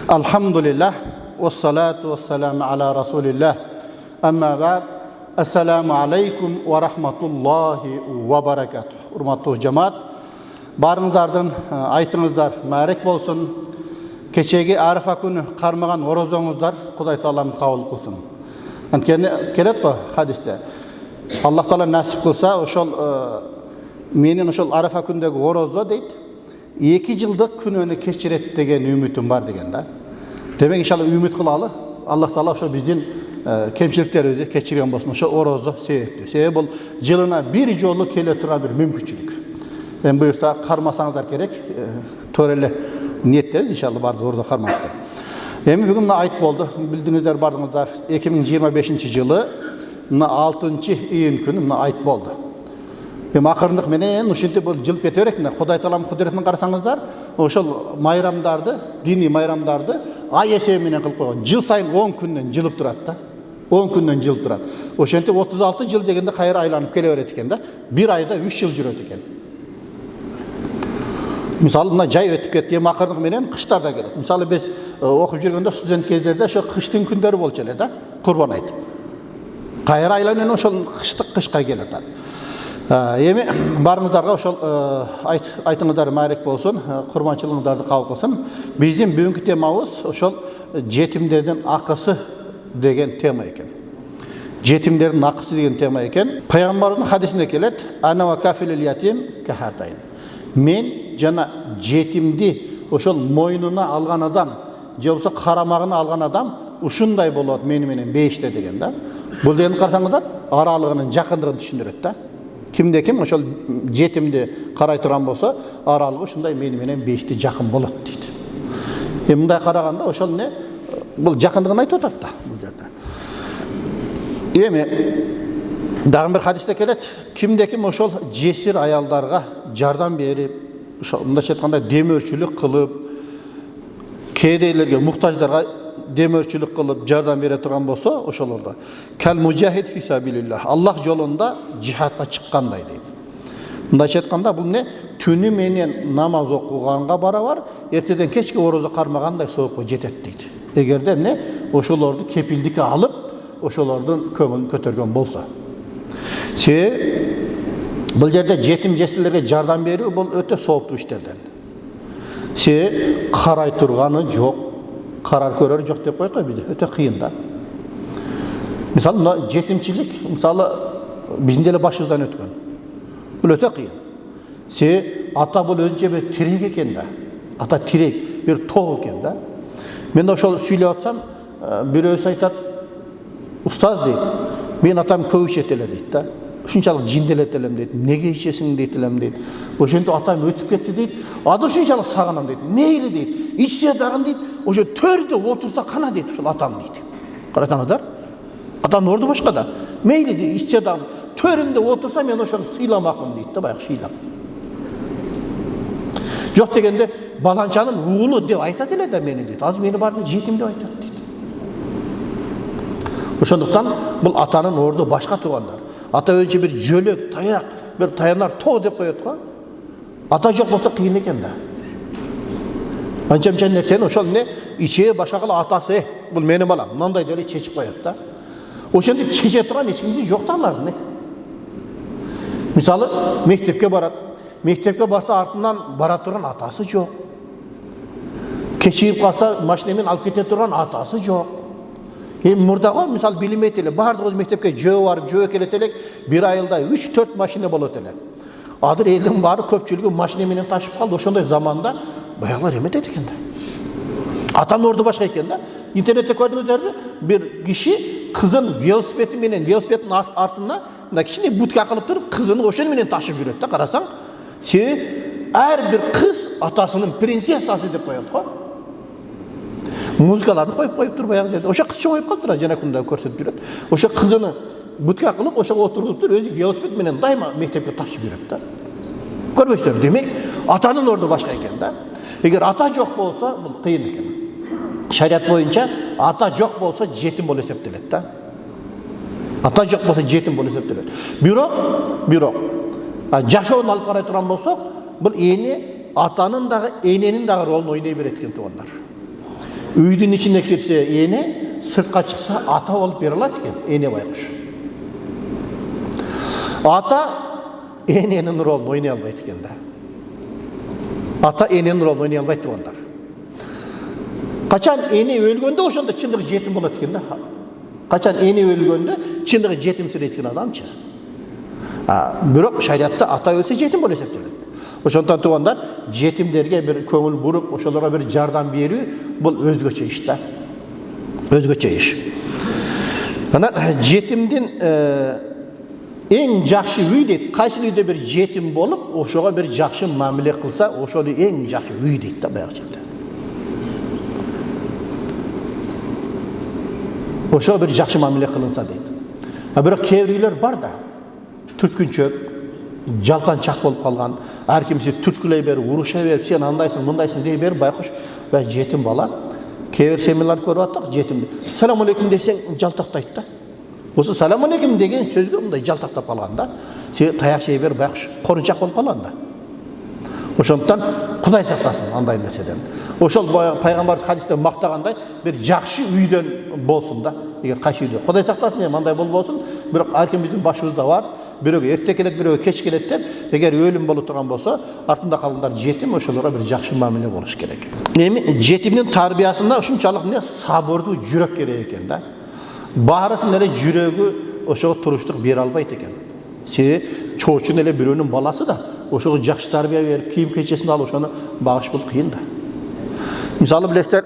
Alhamdulillah, wassalatu wassalamu ala rasulillah. Amma ba'd. Assalamu alaikum wa rahmatullahi wa barakatuh. Urmatlı cemaat, barыңыздардың айтыңыздар мәрек болсын. Кечеге Арифа күні қармаған орозоңыздар Құдай Таалам қабыл қылсын. Келет қой хадисте. Аллах Таала нәсіп қылса, ошол менен ошол Арифа күндегі орозо дейді, 2 жылдық күнөөнү кечирет деген үмүтүм бар деген да. Демек иншалла үмүт кылалы. Аллах Таала ошо биздин кемчиликтерибизди кечирген болсун. Ошо орозо себептүү. Себеби бул жылына бир жолу келе турган бир мүмкүнчүлүк. Эми буюрса кармасаңыздар керек, төреле ниеттебиз иншалла барды орозо кармакты. Эми бүгүн айт болду. Билдиңиздер бардыңыздар 2025 жылы 6-июнь күнү мына айт болду. Эми акырындык менен ушинтип бул жылып кете берет. Кудай Таалам кудуретин карасаңыздар, ошол майрамдарды, диний майрамдарды ай эсеби менен кылып койгон. Жыл сайын 10 күндөн жылып турат да. 10 күндөн жылып турат. Ошентип 36 жыл дегенде кайра айланып келе берет экен да. Bir айда 3 жыл жүрөт экен. Мисалы мына жай өтүп кетти, эми акырындык менен кыштарда келет. Мисалы биз окуп жүргөндө студент кездерде ошо кыштын күндөрү болчу эле да, Курбан айт. Кайра айланып ошол кышка келет. Эми барыңыздарга ошол айтыңыздар маарек болсун, курманчылыгыңыздарды кабыл кылсын. Биздин бүгүнкү темабыз ошол жетимдердин акысы деген тема экен. Жетимдердин акысы деген тема экен. Пайгамбардын хадисинде келет: "Ана ва кафилил ятим кахатайн." Мен жана жетимди ошол мойнуна алган адам, же болбосо карамагына алган адам ушундай болот мени менен бейиште деген да. Бул деген карасаңыздар, аралыгынын жакындыгын түшүндүрөт да. Кимде ким ошол жетимди карай турган болсо, аралыгы ушундай мени менен бейиште жакын болот дейт. Эми мындай караганда ошол не? Бул жакындыгын айтып атат да бул жерде. Эми дагы бир хадисте келет: кимде ким ошол жесир аялдарга жардам берип, ошо мындайча айтканда демөөрчүлүк кылып, кедейлерге, муктаждарга демөөрчүлүк кылып жардам бере турган болсо, ошолордо кал мужахид фи сабилилlah, Аллах жолунда жихадка чыккандай дейт. Мындайча айтканда бул не? Түнү менен намаз окуганга барабар, эртеден кечке орозо кармагандай соопко жетет дейт. Эгерде эмне ошолорду кепилдикке алып, ошолордун көңүлүн көтөргөн болсо. Бул жерде жетим жесирлерге жардам берүү бул өтө сооптуу иштерден. Карай турганы жок, карар көрөр жок деп коет го бизде. Өтө кыйын да. Мисалы мына жетимчилик, мисалы биздин деле башыбыздан өткөн. Бул өтө кыйын. Ата бул өзүнчө бир тирек экен да. Ата тирек, бир тоо экен да. Мен ошол сүйлөп атсам, бирөөсү айтат: "Устаз дейт, мен атам көп ичет эле" дейт да. Ушунчалык жинделет элем дейт. Неге ичесиң дейт элем дейт. Ошентип атам өтүп кетти дейт. Азыр ушунчалык сагынам дейт. Мейли дейт. Ичсе дагы дейт, ошо төрдө отурса кана дейт ошол атам дейт. Карасаңыздар, атанын орду башка да. Мейли дейт, ичсе дагы төрүндө отурса мен ошону сыйламакмын дейт да, баягы шыйлап. Жок дегенде баланчанын уулу деп айтат эле да мени дейт. Азыр мени бардым жетим деп айтат дейт. Ошондуктан бул атанын орду башка туугандар. Ата өзүнчө бир жөлөк, таяк, бир таянар тоо деп коет го. Ата жок болсо кыйын экен да. Анча-мынча нерсени ошол не иче башка кыла атасы, бул менин балам, мындай деле чечип коет да. Ошентип чече турган эч кимси жок да алардын. Мисалы мектепке барат. Мектепке барса артынан бара турган атасы жок. Кечигип калса машина менен алып кете турган атасы жок. Мурдагы мисал билинбейт эле, бардыгы мектепке жөө барып, жөө келет элек, бир айылда 3-4 машина болот эле. Азыр элдин баары көпчүлүгү машина менен ташып калды. Ошондой заманда баягылар эметет экен да. Атанын орду башка экен да. Интернетте көрдүңүздөрбү? Бир киши кызын велосипеди менен, велосипедин артына мына кичине будка кылып туруп, кызын ошону менен ташып жүрөт да. Карасаң, ар бир кыз атасынын принцессасы деп коет го. Музыкаларын коюп туруп баягы жерде. Ошо кыз чоңоюп калды, жана күндө көрсөтүп жүрөт. Ошо кызыны будка кылып, ошого отуруп туруп, өзү велосипед менен дайыма мектепке ташып жүрөт да. Көрбөйсүздөр, демек атанын орду башка экен да. Эгер ата жок болсо, бул кыйын экен. Шарият боюнча ата жок болсо жетим болуп эсептелет да. Ата жок болсо жетим болуп эсептелет. Бирок жашоонун алып карай турган болсок, бул эне атанын дагы эненин дагы ролун ойной берет экен туугандар. Үйдің içine kirse ene, sırtqa çıksa ata olup beri alады eкен, ene байқұш. Ата enенің rolunu oynay albaydı eкен da. Ата enенің rolunu oynay albaydı onlar. Kaçan ene ölgönde oşonda çındığı жетім болады eкен da. Kaçan ene ölgönde çındığı жетімсірейді eкен адамча. Бирок шариатта ата өлсе жетім болуп эсептелет. Ошондон тугандар жетимдерге бир көңүл буруп, ошолорго бир жардам берүү бул өзгөчө иш да. Өзгөчө иш. Анан жетимдин эң жакшы үй дейт. Кайсы үйдө бир жетим болуп, ошого бир жакшы мамиле кылса, ошол эң жакшы үй дейт да баягы жерде. Ошого бир жакшы мамиле кылынса дейт. Бирок кээ бирлер бар да. Түрткүнчөк, жалтанчак болуп калган, ар кимси түрткүлөй берип, уруша берип, сен андайсың, мындайсың дей берип, байкуш ба жетим бала. Кээ бир семинар көрүп аттык, жетимди. Салам алейкум десең жалтактайт да. Осы салам алейкум деген сөзгө мындай жалтактап калган да. Сен таяк жей берип, байкуш корунчак болуп калган да. Ошондуктан Кудай сактасын андай нерседен. Ошол пайгамбар хадисте мактагандай бир жакшы үйдөн болсун да. Эгер кайсы үйдө Кудай сактасын эми андай болбосун, бирок ар кимдин башыбызда бар. Бирөөгө эрте келет, бирөөгө кеч келет деп, эгер өлүм болуп турган болсо, артында калгандар жетим, ошолорго бир жакшы мамиле болуш керек. Эми жетимдин тарбиясында ушунчалык сабырдуу жүрөк керек экен да. Баарысын эле жүрөгү ошого туруштук бере албайт экен. Себеби чоочун эле бирөөнүн баласы да, ошого жакшы тарбия берип, кийим кечесин алып ошону багыш бул кыйын да. Мисалы билесиздер,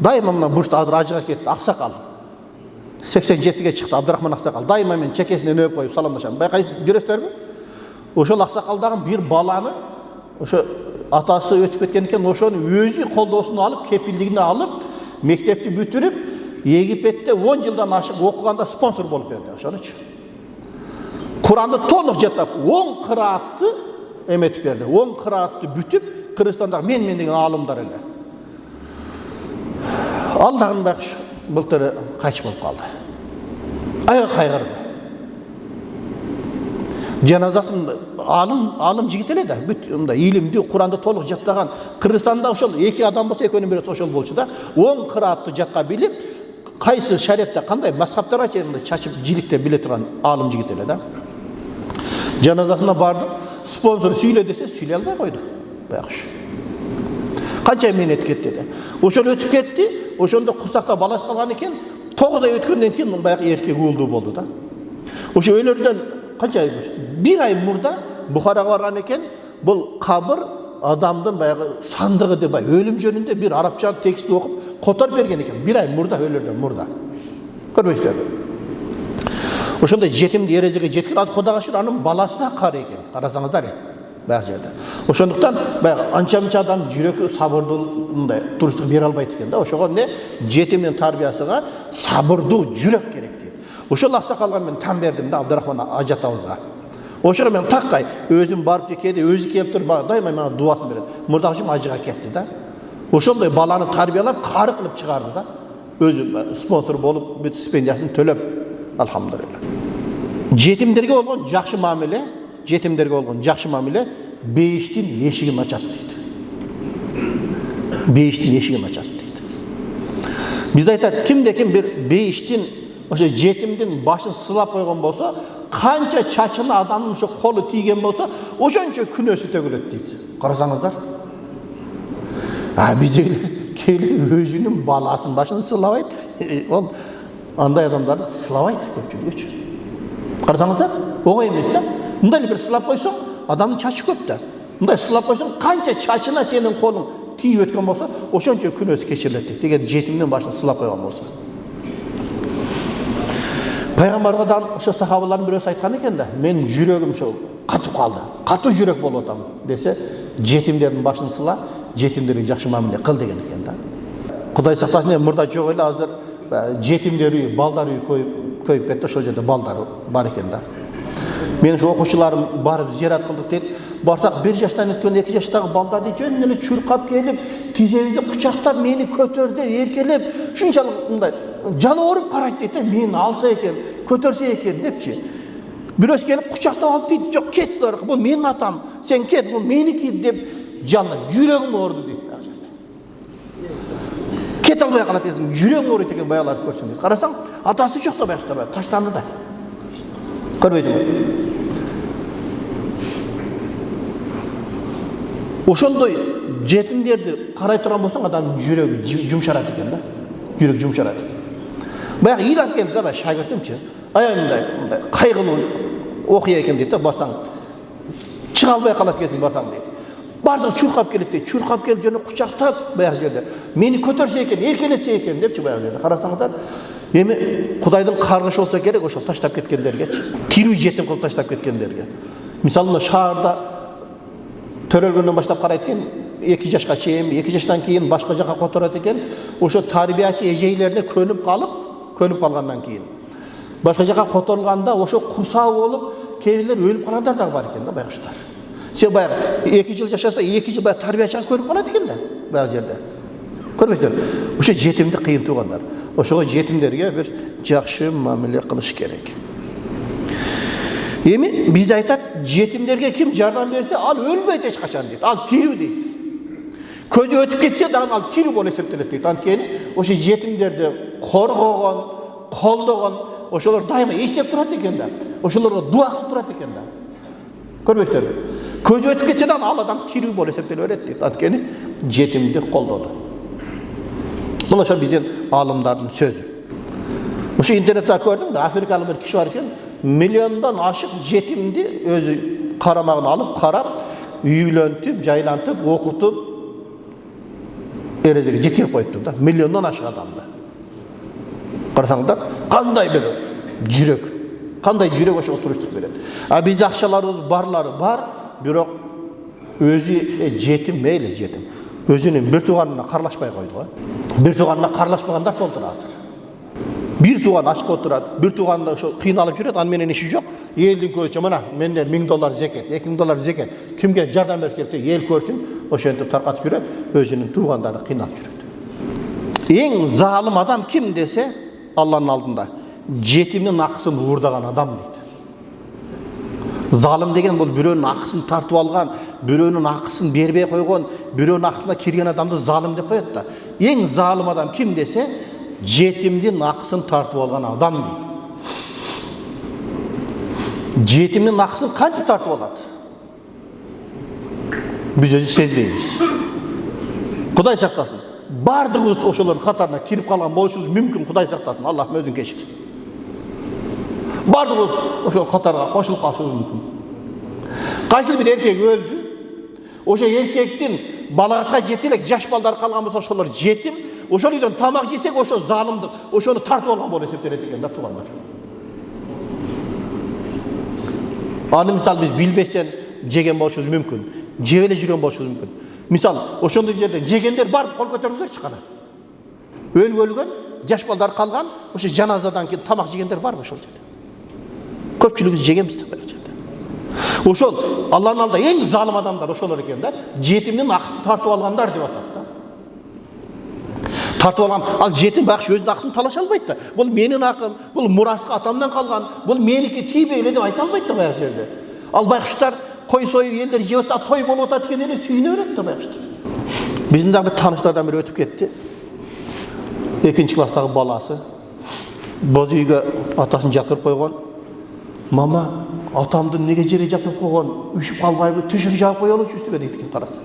дайыма мына бурчта ажыга кетти, Аксакал. 87-ге чыкты Абдырахман Аксакал. Дайыма мен чекесинен өп коюп саламдашам. Байкайсыз жүрөсүздарбы? Ошол Аксакалдагы бир баланы ошо атасы өтүп кеткен экен, ошону өзү колдоосуна алып, кепилдигине алып, мектепти бүтүрүп, Египетте 10 жылдан ашык окуганда спонсор болуп берди. Ошонучу. Куранды толук жаттап, 10 кыраатты эметип берди. 10 кыраатты бүтүп, Кыргызстандагы мен деген аалымдар эле. Алдагын байкуш былтыр кайчып болуп калды. Аяга кайгырды. Жаназасын алым жигит эле да, бүт мындай илимди, Куранды толук жаттаган. Кыргызстанда ошол 2 адам болсо, экөөнүн бири ошол болчу да. 10 кыраатты жатка билип, кайсы шариатта кандай мазхабтар чейин чачып жиликте биле турган алым жигит эле да. Жаназасына барды, спонсор сүйлө десе, сүйлөй албай койду. Байкуш. Канча менет кетти эле. Ошол өтүп кетти, ошондо курсакта баласы калган экен, 9 ай өткөндөн кийин баягы эркек уулдуу болду да. Ошо өлөрдөн канча ай бир ай мурда Бухарага барган экен, бул кабыр адамдын баягы сандыгы деп өлүм жөнүндө бир арабча текст окуп которуп берген экен. Бир ай мурда өлөрдөн мурда. Көрбөйсүздарбы? Ошондой жетимди эрежеге жеткирип, Кудайга шүкүр, анын баласы да кары экен. Карасаңыздар баягы жерде. Ошондуктан баягы анча-мынча адам жүрөкү сабырдуу мындай туруштук бере албайт экен да. Ошого жетимдин тарбиясыга сабырдуу жүрөк керек дейт. Ошол Аксакалга мен тан бердим да, Абдырахман ажатабызга. Ошого мен таккай өзүм барып кээде өзү келип туруп, дайыма мага дубасын берет. Мурдагычым ажыга кетти да. Ошондой баланы тарбиялап, кары кылып чыгарды да. Өзү спонсор болуп, бүт стипендиясын төлөп, алхамдулилла. Жетимдерге болгон жакшы мамиле, бейиштин эшигин ачат дейт. Бейиштин эшигин ачат дейт. Бизде айтат, кимде-ким бир бейиштин ошо жетимдин башын сылап койгон болсо, канча чачына адамдын ошо колу тийген болсо, ошончо күнөөсү төгүлөт дейт. Карасаңыздар. Биздегилер келип өзүнүн баласын башын сылабайт. Ол андай адамдарды сылабайт көпчүлүгүчү. Карасаңыздар, оңой эмес да. Мындай бир сылап койсоң, адамдын чачы көп да. Мындай сылап койсоң, канча чачына сенин колуң тийип өткөн болсо, ошончо күнөөсү кечирилет дейт. Эгер жетимдин башын сылап койгон болсо. Пайгамбарга да ошо сахабалардын бирөөсү айткан экен да, менин жүрөгүм ошо катып калды. Катуу жүрөк болуп атам десе, жетимдердин башын сыла, жетимдерге жакшы мамиле кыл деген экен да. Кудай сактасын, мурда жок эле азыр жетимдер үйү, балдар үйү көйүп кетти, ошол жерде балдар бар экен да. Мен ошо окуучуларым барып зиярат кылдык дейт. Барсак 1 жаштан өткөн 2 жаштагы балдарды жөн эле чуркап келип, тизебизди кучактап, мени көтөрдү, эркелеп, шунчалык мындай жаны ооруп карайт дейт. Мени алса экен, көтөрсө экен депчи. Бирөөсү келип кучактап алып дейт, "Жок, кет, бул менин атам, сен кет, бул меники" деп жаны жүрөгүм ооруду дейт. ете албай калат десең, жүрөң ооруйт экен баягыларды көрсөң дейт. Карасаң, атасы жок да баягы таштанды да. Көрбөйсүңбү? Ошондой жетимдерди карай турган болсоң, адамдын жүрөгү жумшарат экен да. Жүрөк жумшарат экен. Баягы ыйлап келди да, баягы шагиртимчи. Аябай мындай кайгылуу окуя экен дейт да, барсаң чыга албай калат экенсиң барсаң дейт. Бардыгы чуркап келет дейт. Чуркап келип жана кучактап баягы жерде мени көтөрсө экен, эркелетсе экен депчи баягы жерде. Карасаңыздар, эми Кудайдын каргышы болсо керек ошол таштап кеткендергечи. Тирүү жетим кылып таштап кеткендерге. Мисалы шаарда төрөлгөндөн баштап карайт экен, 2 жашка чейин, 2 жаштан кийин башка жака которот экен. Ошо тарбиячы эжейлерине көнүп калгандан кийин башка жака которулганда ошо курсаа болуп, кээ бирлер өлүп калгандар дагы бар экен да байкуштар. Сен баягы 2 жыл жашаса, 2 жыл баягы тарбиячыга көрүп калат экен да баягы жерде. Көрбөйсүңөр? Ошо жетимдик кыйын туугандар. Ошого жетимдерге бир жакшы мамиле кылыш керек. Эми бизде айтат, жетимдерге ким жардам берсе, ал өлбөйт эч качан дейт. Ал тирүү дейт. Көзү өтүп кетсе дагы ал тирүү болуп эсептелет дейт. Анткени ошо жетимдерди коргогон, колдогон, ошолор дайыма эстеп турат экен да. Ошолорго дуа кылып турат экен да. Көрбөйсүңөрбү? Көзү өтүп кетсе дагы ал адам тирүү болуп эсептеле берет дейт. Анткени жетимди колдоду. Бул ошо биздин аалымдардын сөзү. Ошо интернетте көрдүм да, африкалык бир киши бар экен, миллиондон ашык жетимди өзү карамагына алып, карап, үйлөнтүп, жайлантып, окутуп, эрежеге жеткирип коюптур да. Миллиондон ашык адамды. Карасаңдар, кандай бир жүрөк, кандай жүрөк ошого туруштук берет. А бизде акчаларыбыз барлары бар, бирок өзү жетим, мейли жетим. Өзүнүн бир тууганына карлашпай койду го. Бир тууганына карлашпагандар толтур азыр. Bir tuğan açık oturat, bir tuğan da kıynalıp жүрөт, анын менен иши жок. Элдин көзүчө мына менде $1000 зекет, $2000 зекет. Кимге жардам бериш керек деп эл көрсүн, ошентип таркатып жүрөт, өзүнүн туугандарын кыйнап жүрөт. Эң залым адам ким десе, Алланын алдында жетимдин акысын уурдаган адам дейт. Залым деген бул бирөөнүн акысын тартып алган, бирөөнүн акысын бербей койгон, бирөөнүн акысына кирген адамды залым деп коет да. Эң залым адам ким десе, жетимдин акысын тартып алган адам дейт. Жетимдин акысын кантип тартып алат? Биз өзү сезбейбиз. Кудай сактасын. Бардыгыбыз ошолордун катарына кирип калган болушубуз мүмкүн, Кудай сактасын. Аллах өзүн кечирсин. Бардыгыбыз ошол катарга кошулуп калышыбыз мүмкүн. Кайсы бир эркек өлдү. Ошо эркектин балагатка жете элек жаш балдар калган болсо ошолор жетим. Ошол үйдөн тамак жесек, ошо залымдык, ошону тартып алган болуп эсептелет экен да туугандар. Аны мисалы биз билбестен жеген болушубуз мүмкүн. Жеп эле жүргөн болушубуз мүмкүн. Мисалы, ошондой жерде жегендер барып кол көтөрүңдөрчү кана. Өлгөн, жаш балдар калган, ошо жаназадан кийин тамак жегендер барбы ошол жерде? Көпчүлүгүбүз жегенбиз да бул жерде. Ошол Алланын алдында эң залым адамдар ошолор экен да. Жетимдин акысын тартып алгандар деп атат да. Тартып алган, ал жетим бакшы өзүнүн акысын талаша албайт да. Бул менин акым, бул мураска атамдан калган, бул меники тийбей эле деп айта албайт да баягы жерде. Ал байкуштар кой союп элдер жеп атат, той болуп атат деген эле сүйүнө берет да байкуштар. Биздин дагы тааныштардан бири өтүп кетти. 2 класстагы баласы боз үйгө атасын жаткырып койгон. Мама, атамды неге жерге жаткырып койгон? Үшүп калбайбы? Түшүрүп жаап коелучу үстүгө дейт экен караса.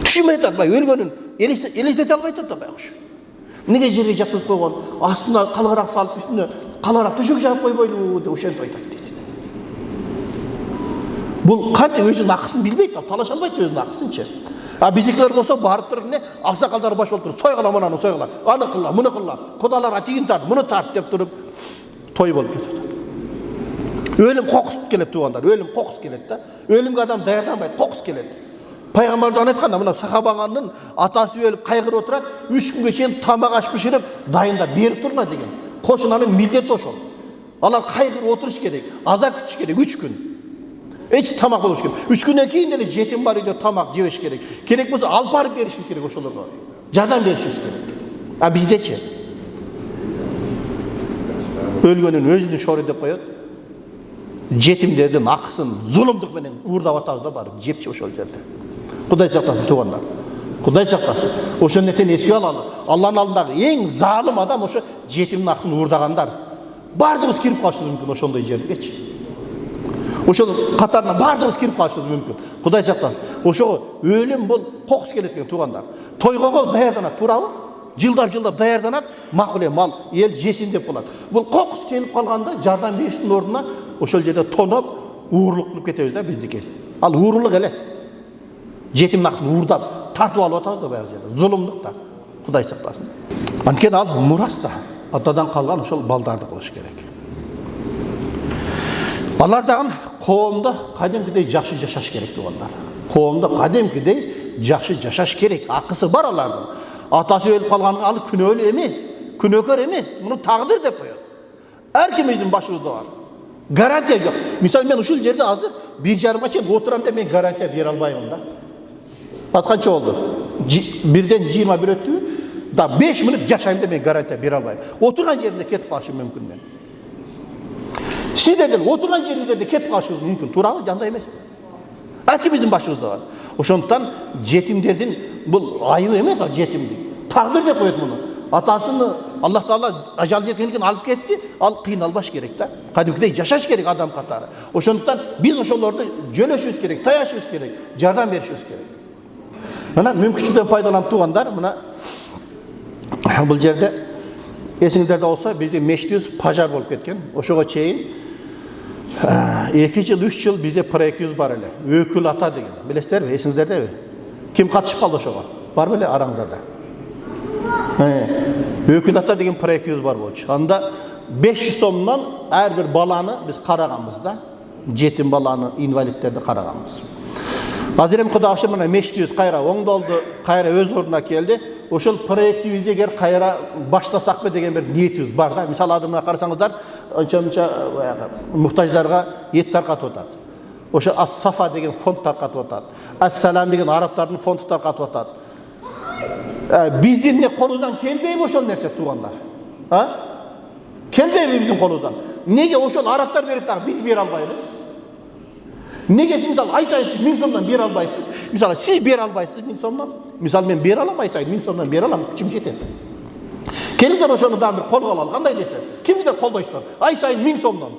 Түшүмөй атат, бай өлгөнүн элестете албайт да байкуш. Неге жерге жаткырып койгон? Астына калгарак салып, үстүнө калгарак түшүрүп жаап койбойлу деп ошентип айтат дейт. Бул кантип өзүнүн акысын билбейт, талаша албайт өзүнүн акысынчы. А биздикилер болсо барып туруп эмне? Аксакалдар баш болуп туруп, сойгула мынаны сойгула, аны кылла, муну кылла, кудаларга тигин тарт, муну тарт деп туруп той болуп кетет. Өлүм кокус келет туугандар, өлүм кокус келет да. Өлүмгө адам даярданбайт, кокус келет. Пайгамбардан айтканда, мына сахабаңардын атасы өлүп кайгырып отурат, 3 күнгө чейин тамак аш биширип, дайындап берип турма деген. Кошунанын милдети ошол. Алар кайгырып отуруш керек, аза күтүш керек 3 күн. Эч тамак болуш керек. 3 күндөн кийин деле жетим бар үйдө тамак жебеш керек. Керек болсо алып барып беришибиз керек ошолорго. Жардам беришибиз керек. А биздечи өлгөнүн өзүнүн шору деп коет. Жетимдердин акысын зулумдук менен уурдап атабыз да барып жепчи ошол жерде. Кудай сактасын туугандар. Құдай сақтасын. Ошо нетен еске алалы. Алланың алдындағы ең залым адам ошо жетімнің ақысын уурдагандар. Бардығыз кирип калышыңыз мүмкін ошондой жерлерге. Ошол катарына бардығыз кирип калышыңыз мүмкін. Құдай сақтасын. Ошого өлім бул кокус келет экен туугандар. Тойго даярданат, туурабы? Жылдап даярданат, макул мал эл жесин деп болот. Бул кокус келип калганда жардам бериштин ордуна ошол жерде тоноп уурулук кылып кетебиз да биздики. Ал уурулук эле. Жетимдин акысын уурдап тартып алып атабыз да баягы жерде. Зулумдук да. Құдай сақтасын. Анткени ал мурас да. Атадан калган ошол балдарды кылыш керек. Алар дагы коомдо кадимкидей жакшы жашаш керек туугандар. Коомдо кадимкидей жакшы жашаш керек. Акысы бар алардын. Атасы өлүп калганга ал күнөөлүү эмес, күнөөкөр эмес. Муну тагдыр деп коет. Ар кимдин башыбызда бар. Гарантия жок. Мисалы мен ушул жерде азыр 1,5 чейин отурам деп мен гарантия бере албаймын да. Басканча болду. 1ден 21 өттү. Да 5 мүнөт жашайм деп мен гарантия бере албайм. Отурган жеримде кетип калышым мүмкүн мен. Сиздер деле отурган жериңерде кетип калышыңыз мүмкүн. Туурабы? Жандай эмеспи? Ар кимдин башыбызда бар. Ошондуктан жетимдердин бул айыбы эмес, ал жетимдик. Тагдыр деп коет муну. Атасыны Аллах Таала ажал жеткенден алып кетти, ал кыйналбаш керек да. Кадимкидей жашаш керек адам катары. Ошондуктан биз ошолорду жөлөшүбүз керек, таяшыбыз керек, жардам беришибиз керек. Мына мүмкүнчүлүктөн пайдаланып туугандар, мына бул жерде эсиңиздерде болсо биздин мешитибиз пожар болуп кеткен. Ошого чейин 2 жыл, 3 жыл bizde proyektimiz бар эле. Өкүл ата деген. Билесиздерби? Эсиңиздердеби? Ким катышып калды ошого? Бар беле араңдарда? Өкүл ата деген проектimiz бар болчу. Анда 500 сомдон ар бир баланы биз караганбыз да. Жетим баланы, инвалидтерди караганбыз. Азыр эми Кудай ашыр мына мешитибиз кайра оңдолду, кайра өз ордуна келди. Ошол проектибизди эгер кайра баштасакпы деген бир ниетибиз бар да. Мисалы адамга карасаңыздар, анча-мынча муктаждарга эт таркатып атат. Ошо Ас-Сафа деген фонд таркатып атат. Ас-Салам деген арабтардын фонду таркатып атат. Биздин колубуздан келбейби ошол нерсе туугандар? Келбейби биздин колубуздан? Неге ошол арабтар берет дагы биз бере албайбыз? Неге сиз мисалы ай сайын 1000 сомдон бере албайсыз? Мисалы сиз бере албайсыз 1000 сомдон? Мисалы мен бере алам ай сайын 1000 сомдон бере алам, күчүм жетет. Келиңдер ошону дагы бир колго алалы. Кандай дейсиздер? Кимдер колдойсуздар? Ай сайын 1000 сомдон.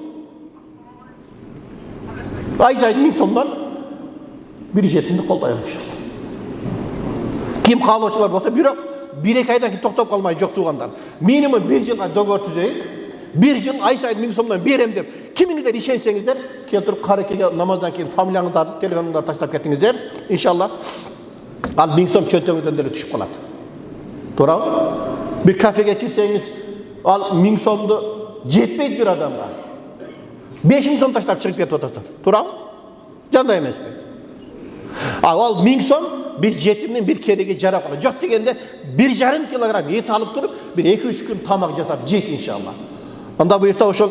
Ай сайын 1000 сомдон бир жетимди колдойлук. Ким каалоочулар болсо, бирок 1-2 айдан кийин токтоп калмай жок туугандар. Минимум 1 жылга договор түзөйүк. 1 жыл ай сайын 1000 сомдон берем деп кимиңдер ишенсеңиздер, келтирип карекеге намаздан кийин фамилияңыздарды, телефонуңдарды таштап кетиңиздер. Иншалла ал 1000 сом чөнтөгүңүздөн деле түшүп калат. Туурабы? Bir kafege кирсеңиз, ал 1000 сомду жетпейт бир адамга. 5000 сом таштап чыгып кетип атасыздар. Туурабы? Жандай эмеспи? Ал 1000 сом bir жетимдин bir кереге жарап калат. Жок дегенде 1,5 килограмм эт алып туруп, bir 2-3 күн тамак жасап жейт иншалла. Анда буюрса ошол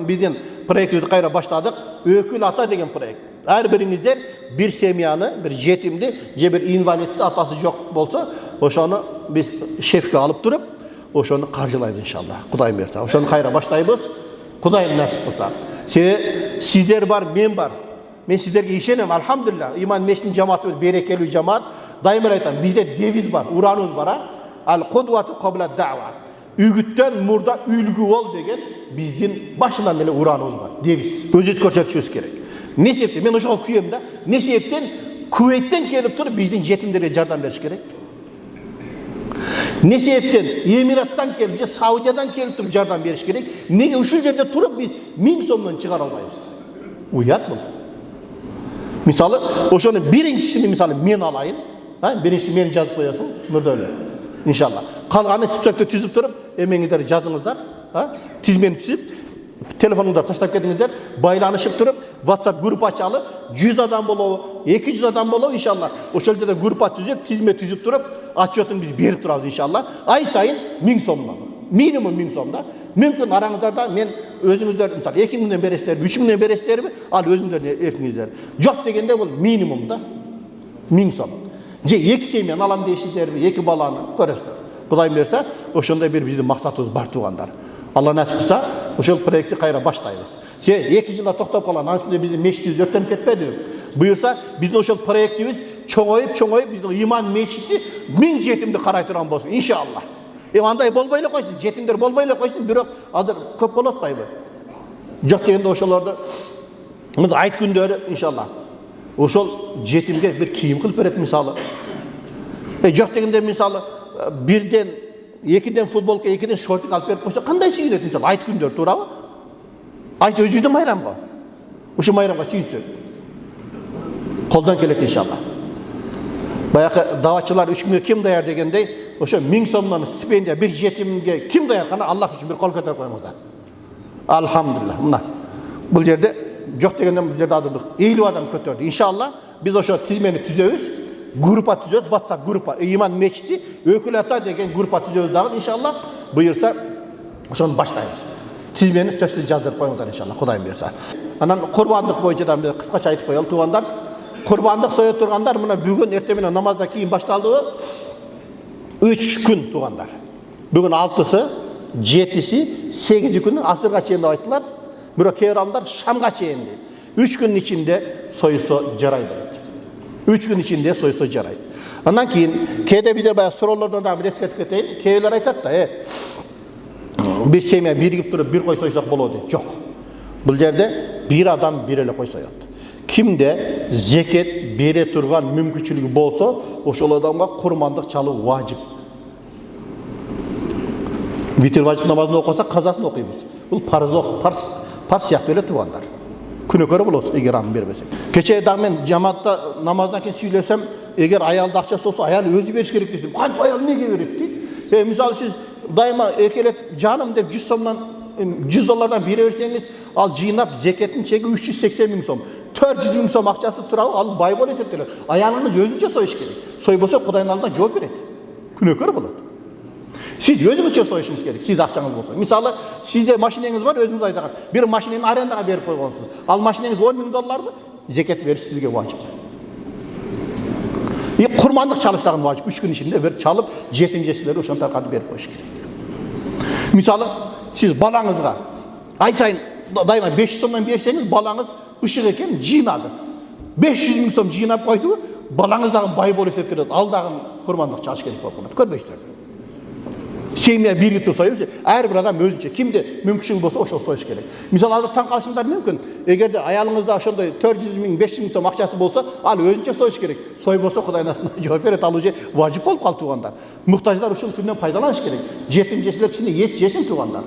биздин проектибизди кайра баштадык. Өкүл ата деген проект. Ар бириңиздер bir семьяны, bir жетимди, же bir инвалидти атасы жок болсо, ошону биз шефке алып туруп, ошону каржылайбыз иншалла. Кудайым берсе. Ошону кайра баштайбыз. Кудайым насип кылса. Сиздер бар, мен бар. Мен сиздерге ишенем, алхамдулилlah. Иман мешитин жамааты берекелүү жамаат. Дайым айтам, бизде девиз бар, ураныбыз бар. Ал-кудвату кабла даъва. Үгүттөн мурда үлгү бол деген биздин башынан эле ураныбыз бар. Девиз. Өзүбүз көрсөтүшүбүз керек. Не себептен? Мен ошого күйөм да. Не себептен? Кувейттен келип туруп биздин жетимдерге жардам бериш керек. Не себептен? Эмираттан келип, же Саудиядан келип туруп жардам бериш керек. Неге ушул жерде туруп биз 1000 сомдон чыгара албайбыз? Уят бул. Мисалы, ошону биринчисini мисалы мен алайын. Биринчиси мени жазып коесуң, мурда иншалла. Калганы списокты түзүп туруп, эмеңиздер жазыңыздар, тизмени түзүп, телефонуңдарды таштап кетиңиздер, байланышып туруп, WhatsApp группа ачалы, 100 адам болобу, 200 адам болобу иншалла. Ошол жерде группа түзүп, тизме түзүп туруп, отчетун биз берип турабыз иншалла. Ай сайын 1000 сомдон. Минимум 1000 сом да. Мүмкүн араңыздарда мен өзүңүздөр мисалы 2000ден бересиздерби, 3000ден бересиздерби, ал өзүңүздөр эркиңиздер. Жок дегенде бул минимум да. 1000 сом. Же 2 семьяны алам дейсиздерби, 2 баланы көрөсүздөр. Кудайым берсе, ошондой бир биздин максатыбыз бар туугандар. Алла насип кылса, ошол проектти кайра баштайбыз. 2 жылда токтоп калган, анын үстүнө биздин мешитибиз өрттөнүп кетпедиби? Буюрса, биздин ошол проектибиз çoğoyup bizning iman meçhidi 1000 jetimni qaraytıran bolsun inşallah. Андай bolbay эле койсун, жетимдер болбой эле койсун, бирок азыр көп болуп атпайбы? Жок дегенде ошолорду мына айт күндөрү иншалла. Ошол жетимге бир кийим кылып берет мисалы. Жок дегенде мисалы бирден, экиден футболка, экиден шортик алып берип койсо кандай сүйүнөт мисалы айт күндөр туурабы? Айт өзү да майрам го. Ошо майрамга сүйүнсө колдон келет иншалла. Баягы давачылар 3 күнгө ким даяр дегендей, ошо 1000 сомдон стипендия бир жетимге ким даяр кана Аллах үчүн бир кол көтөрүп коюңуздар. Алхамдулилlah. Мына бул жерде жок дегенде бул жерде азыр 50 адам көтөрдү. Иншалла биз ошо тизмени түзөбүз. Группа түзөбүз, WhatsApp группа, иман мечити өкүлата деген группа түзөбүз дагы иншалла. Буюрса ошону баштайбыз. Тизмени сөзсүз жаздырып коюңуздар иншалла, Кудайым буйрса. Анан курбандык боюнча да кыскача айтып коелу туугандар. Курбандык сое тургандар мына бүгүн эртең менен намаздан кийин башталды. 3 күн туугандар. Бүгүн 6-сы, 7-си, 8 күнү асырга чейин деп айтылат. Бирок кээ бир адамдар шамга чейин дейт. 3 күнүн ичинде сойсо жарайт дейт. 3 күн ичинде сойсо жарайт. Андан кийин кээде бизде баягы суроолордон дагы бир эскертип кетейин. Кээбирлер айтат да, бир семья биригип туруп бир кой сойсок болот дейт. Жок. Бул жерде бир адам бир эле кой соёт. Кимде зекет бере турган мүмкүнчүлүгү болсо, ошол адамга курмандык чалуу важип. Витир важип намазын окусак, казасын окуйбуз. Бул парз сыяктуу эле туугандар. Күнөкөрү болот эгер аны бербесек. Кечээ дагы мен жамаатта намаздан кийин сүйлөсөм, эгер аялда акчасы болсо, аял өзү бериш керек десем, кантип аял эмнеге берет дейт? Мисалы сиз дайыма экелет жаным деп 100 сомдон $100 бере берсеңиз, ал жыйнап зекеттин чеги 380 000 сом. 400 000 сом акчасы турабы, ал бай болуп эсептелет. Аялыңыз өзүнчө союш керек. Сойбосо Кудайдын алдында жооп берет. Күнөкөр болот. Сиз өзүңүзчө союшуңуз керек. Сиз акчаңыз болсо. Мисалы, сизде машинеңиз бар, өзүңүз айдаган. Бир машинени арендага берип койгонсуз. Ал машинеңиз $10 000 зекет бериш сизге важип. Курмандык чалыш дагы важип. 3 күн ичинде бир чалып, жетим-жесирлерге ошон таркатып берип коюш керек. Мисалы, сиз балаңызга ай сайын дайыма 500 сомдон берсеңиз, балаңыз ышык экен жыйнады. 500 000 сом жыйнап койду, балаңыз дагы бай болуп эсептелет. Ал дагы курмандык чалыш керек болуп калат. Көрбөйсүздөр. Семья биригип союбуз, ар бир адам өзүнчө кимде мүмкүнчүлүгү болсо ошол союш керек. Мисалы, азыр таң калышыңдар мүмкүн. Эгерде аялыңызда ошондой 400 000, 500 000 сом акчасы болсо, ал өзүнчө союш керек. Сойбосо Кудайдын алдында жооп берет, ал уже важип болуп калды туугандар. Муктаждар ушул күндөн пайдаланыш керек. Жетим-жесирлер кичине эт жесин туугандар.